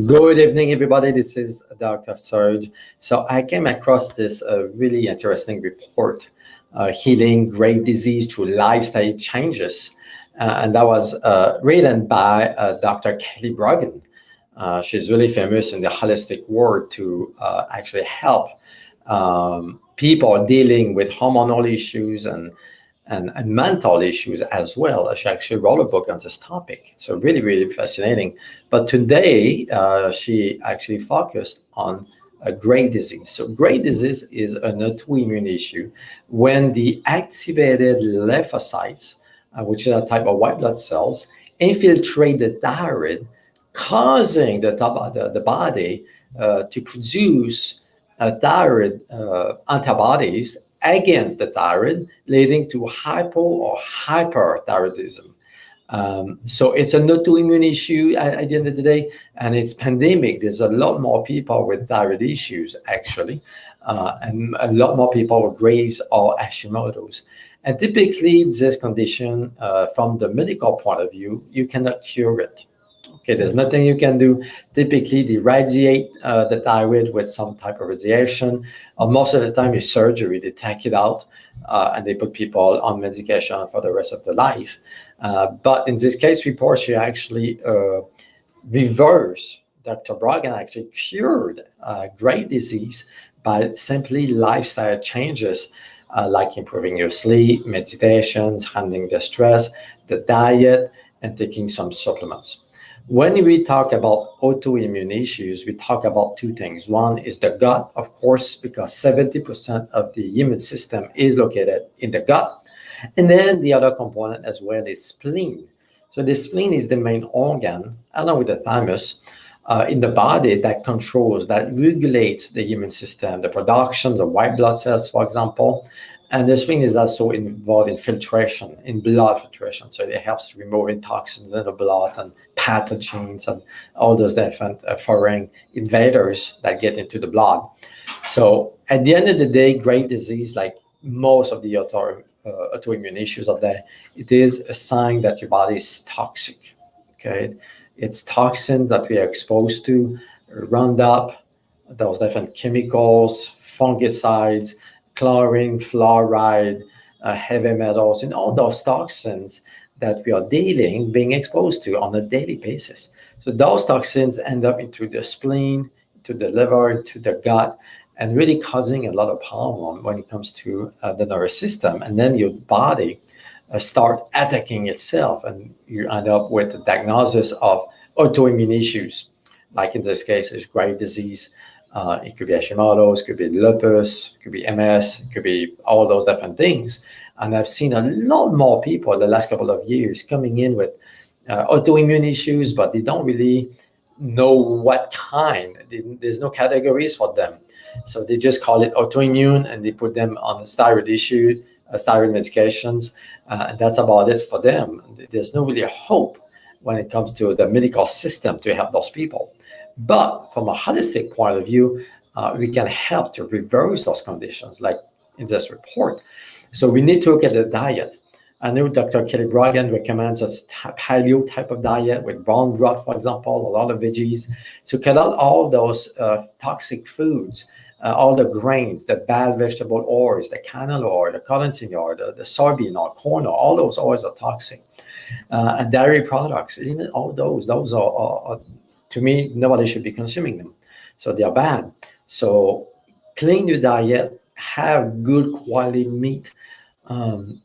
Good evening, everybody. This is Dr. Serge. So I came across this really interesting report, Healing Great Disease Through Lifestyle Changes. And that was written by Dr. Kelly Brogan. She's really famous in the holistic world to actually help people dealing with hormonal issues and mental issues as well. She actually wrote a book on this topic. So really, really fascinating. But today, she actually focused on a Graves' disease. So Graves' disease is an autoimmune issue when the activated lymphocytes, which is a type of white blood cells, infiltrate the thyroid, causing the body to produce thyroid antibodies against the thyroid, leading to hypo or hyperthyroidism. So it's an autoimmune issue at the end of the day, and it's pandemic. There's a lot more people with thyroid issues, actually, and a lot more people with Graves or Hashimoto's. And typically, this condition, from the medical point of view, you cannot cure it. Okay, there's nothing you can do. Typically, they irradiate the thyroid with some type of radiation. Most of the time, it's surgery. They take it out and they put people on medication for the rest of their life. But in this case report, she actually reversed. Dr. Brogan actually cured Graves' disease by simply lifestyle changes, like improving your sleep, meditations, handling the stress, the diet, and taking some supplements. When we talk about autoimmune issues, we talk about two things. One is the gut, of course, because 70% of the immune system is located in the gut. And then the other component as well is spleen. So the spleen is the main organ, along with the thymus, in the body that controls, that regulates the immune system, the production of white blood cells, for example. And the spleen is also involved in filtration, in blood filtration. So it helps removing toxins in the blood and pathogens and all those different foreign invaders that get into the blood. So at the end of the day, Graves' disease, like most of the autoimmune issues out there, it is a sign that your body is toxic. Okay, it's toxins that we are exposed to, Roundup, those different chemicals, fungicides, chlorine, fluoride, heavy metals, and all those toxins that we are being exposed to on a daily basis. So those toxins end up into the spleen, to the liver, to the gut, and really causing a lot of problem when it comes to the nervous system. And then your body start attacking itself, and you end up with a diagnosis of autoimmune issues, like in this case, is Graves' disease. It could be Hashimoto's, it could be lupus, it could be MS, it could be all those different things. And I've seen a lot more people in the last couple of years coming in with autoimmune issues, but they don't really know what kind. There's no categories for them. So they just call it autoimmune and they put them on steroid medications. And that's about it for them. There's no really hope when it comes to the medical system to help those people. But from a holistic point of view, we can help to reverse those conditions, like in this report. So we need to look at the diet. I know Dr. Kelly Brogan recommends a paleo type of diet with brown broth, for example, a lot of veggies. So cut out all those toxic foods, all the grains, the bad vegetable oils, the canola oil, the cottonseed oil, the soybean oil, corn oil, all those oils are toxic. And dairy products, even all those are to me, nobody should be consuming them. So they are bad. So clean your diet, have good quality meat.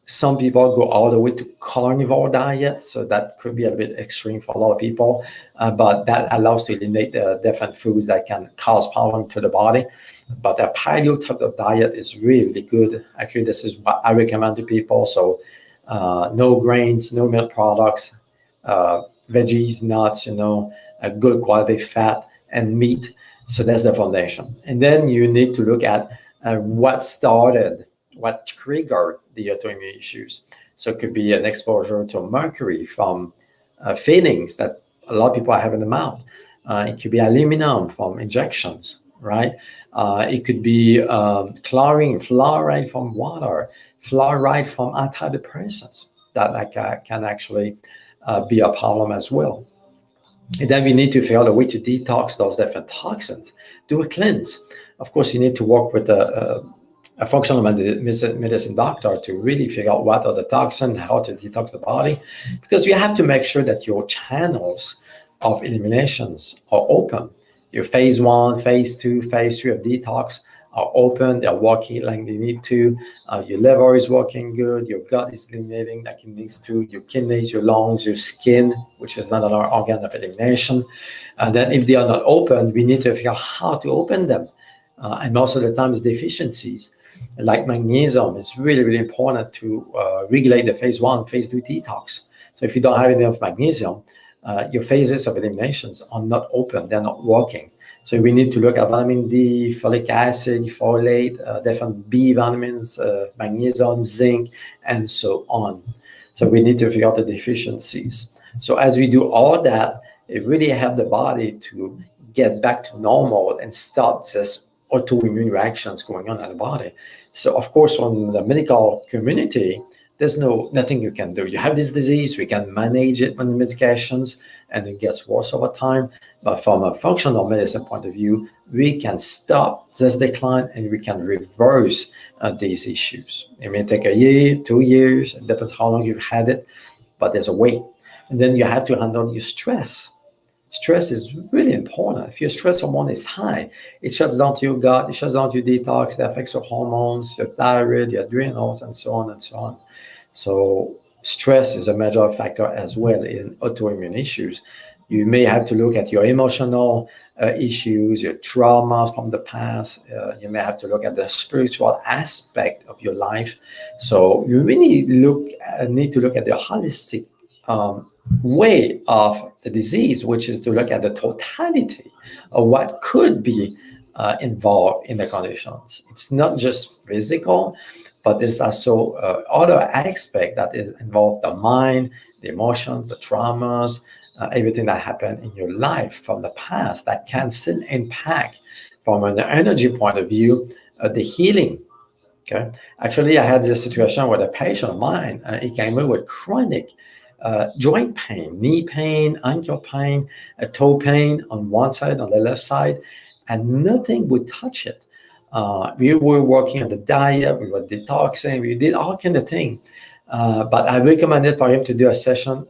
Some people go all the way to carnivore diet. So that could be a bit extreme for a lot of people, but that allows to eliminate the different foods that can cause problem to the body. But a paleo type of diet is really good. Actually, this is what I recommend to people. So no grains, no milk products, veggies, nuts, a good quality fat and meat. So that's the foundation. And then you need to look at what triggered the autoimmune issues. So it could be an exposure to mercury from fillings that a lot of people have in the mouth. It could be aluminum from injections, right? It could be chlorine, fluoride from water, fluoride from antidepressants that can actually be a problem as well. And then we need to figure out a way to detox those different toxins, do a cleanse. Of course, you need to work with a functional medicine doctor to really figure out what are the toxins, how to detox the body, because you have to make sure that your channels of eliminations are open. Your phase 1, phase 2, phase 3 of detox are open, they're working like they need to. Your liver is working good, your gut is eliminating like it needs to, your kidneys, your lungs, your skin, which is not another organ of elimination. And then if they are not open, we need to figure out how to open them. And most of the time, it's deficiencies. Like magnesium, it's really, really important to regulate the phase 1, phase 2 detox. So if you don't have enough magnesium, your phases of eliminations are not open, they're not working. So we need to look at vitamin D, folic acid, folate, different B vitamins, magnesium, zinc, and so on. So we need to figure out the deficiencies. So as we do all that, it really helps the body to get back to normal and stop this autoimmune reactions going on in the body. So of course, from the medical community, there's nothing you can do. You have this disease, we can manage it with medications, and it gets worse over time. But from a functional medicine point of view, we can stop this decline and we can reverse these issues. It may take a year, 2 years, it depends how long you've had it, but there's a way. And then you have to handle your stress. Stress is really important. If your stress hormone is high, it shuts down to your gut, it shuts down to your detox, it affects your hormones, your thyroid, your adrenals, and so on and so on. So stress is a major factor as well in autoimmune issues. You may have to look at your emotional issues, your traumas from the past. You may have to look at the spiritual aspect of your life. So you really need to look at the holistic way of the disease, which is to look at the totality of what could be involved in the conditions. It's not just physical, but there's also other aspect that is involved: the mind, the emotions, the traumas, everything that happened in your life from the past that can still impact, from an energy point of view, the healing. Okay, actually, I had this situation with a patient of mine. He came in with chronic joint pain, knee pain, ankle pain, a toe pain on one side, on the left side, and nothing would touch it. We were working on the diet, we were detoxing, we did all kind of things. But I recommended for him to do a session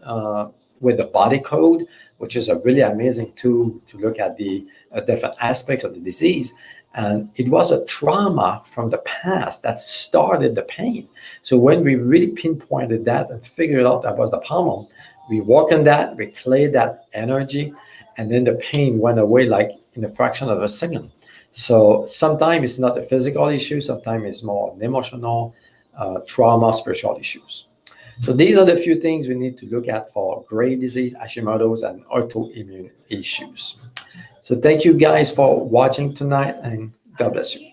with the body code, which is a really amazing tool to look at the different aspects of the disease. And it was a trauma from the past that started the pain. So when we really pinpointed that and figured out that was the problem, we worked on that, we cleared that energy, and then the pain went away like in a fraction of a second. So sometimes it's not a physical issue, sometimes it's more an emotional trauma, spiritual issues. So these are the few things we need to look at for Graves' disease, Hashimoto's, and autoimmune issues. So thank you guys for watching tonight, and God bless you.